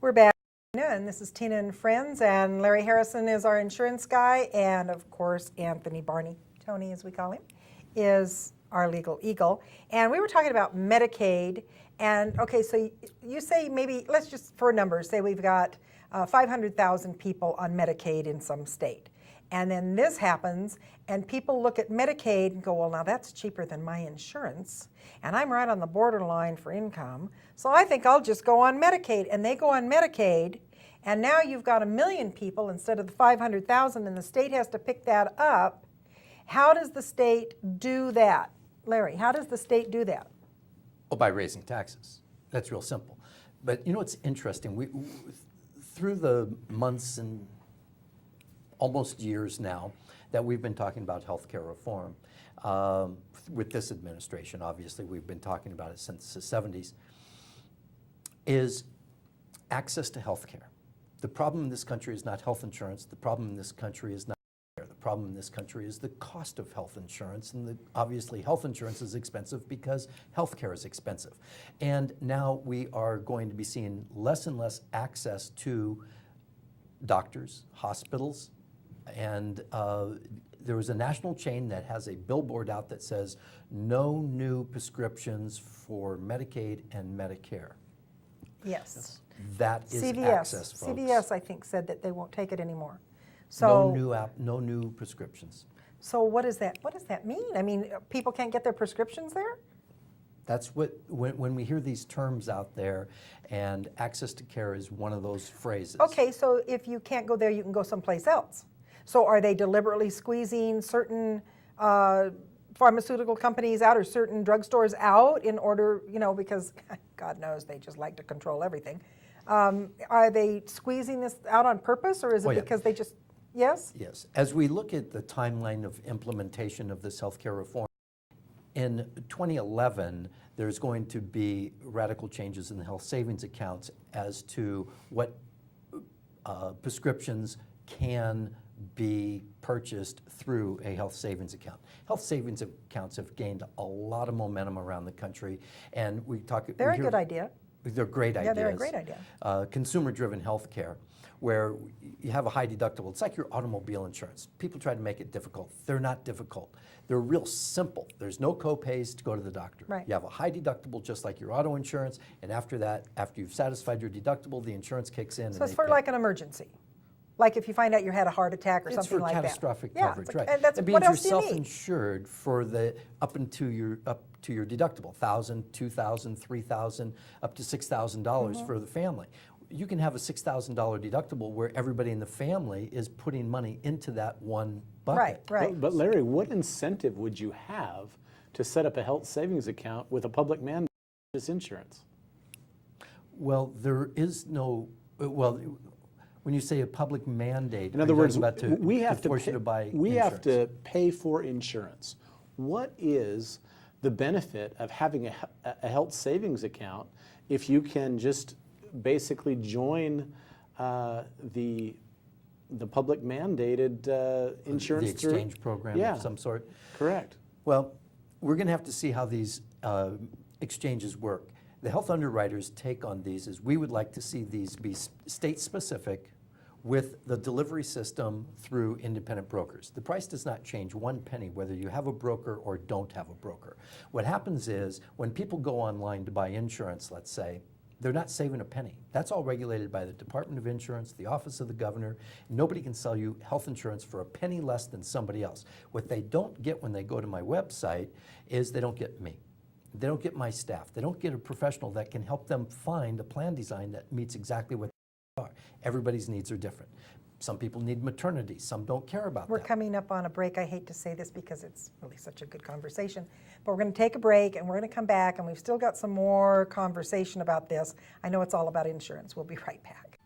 We're back, and this is Tina and Friends, and Larry Harrison is our insurance guy, and of course Anthony Barney, Tony as we call him, is our legal eagle. And we were talking about Medicaid, and okay, so you say maybe, let's just for numbers, say we've got 500,000 people on Medicaid in some state. And then this happens, and people look at Medicaid and go, well, now that's cheaper than my insurance, and I'm right on the borderline for income, so I think I'll just go on Medicaid. And they go on Medicaid, and now you've got 1 million people instead of the 500,000, and the state has to pick that up. How does the state do that? Larry, how does the state do that? Oh, by raising taxes. That's real simple. But you know what's interesting? Through the months and almost years now that we've been talking about healthcare reform, with this administration, obviously we've been talking about it since the 70s, is access to healthcare. The problem in this country is not health insurance. The problem in this country is not healthcare. The problem in this country is the cost of health insurance, and obviously health insurance is expensive because healthcare is expensive. And now we are going to be seeing less and less access to doctors, hospitals, and there was a national chain that has a billboard out that says no new prescriptions for Medicaid and Medicare. Yes. That is CVS. access, folks. CVS, I think, said that they won't take it anymore. So no new prescriptions. So what does that mean? I mean, people can't get their prescriptions there? That's what, when we hear these terms out there, and access to care is one of those phrases. Okay, so if you can't go there, you can go someplace else. So are they deliberately squeezing certain pharmaceutical companies out or certain drugstores out in order, because God knows they just like to control everything. Are they squeezing this out on purpose, or is it because they just, yes? Yes. As we look at the timeline of implementation of this healthcare reform, in 2011, there's going to be radical changes in the health savings accounts as to what prescriptions can be purchased through a health savings account. Health savings accounts have gained a lot of momentum around the country, and They're a good idea. They're great ideas. Yeah, they're a great idea. Consumer-driven healthcare, where you have a high deductible. It's like your automobile insurance. People try to make it difficult. They're not difficult. They're real simple. There's no co-pays to go to the doctor. Right. You have a high deductible just like your auto insurance, and after that, after you've satisfied your deductible, the insurance kicks in. So it's for like an emergency. Like if you find out you had a heart attack or something like that. It's for catastrophic coverage, right? And that's, it means what else you're do you need? self-insured for the up to your deductible, $1,000, $2,000, $3,000, up to $6,000 for the family. You can have a $6,000 deductible where everybody in the family is putting money into that one bucket. Right. But Larry, what incentive would you have to set up a health savings account with a public mandate to purchase insurance? Well, there is no, when you say a public mandate, in other words, we have to pay for insurance. What is the benefit of having a health savings account if you can just basically join the public mandated insurance the exchange program of some sort? Correct. Well, we're going to have to see how these exchanges work. The health underwriters' take on these is we would like to see these be state-specific with the delivery system through independent brokers. The price does not change one penny whether you have a broker or don't have a broker. What happens is when people go online to buy insurance, let's say, they're not saving a penny. That's all regulated by the Department of Insurance, the Office of the Governor. Nobody can sell you health insurance for a penny less than somebody else. What they don't get when they go to my website is they don't get me. They don't get my staff. They don't get a professional that can help them find a plan design that meets exactly what they are. Everybody's needs are different. Some people need maternity. Some don't care about that. We're coming up on a break. I hate to say this because it's really such a good conversation. But we're going to take a break and we're going to come back, and we've still got some more conversation about this. I know it's all about insurance. We'll be right back.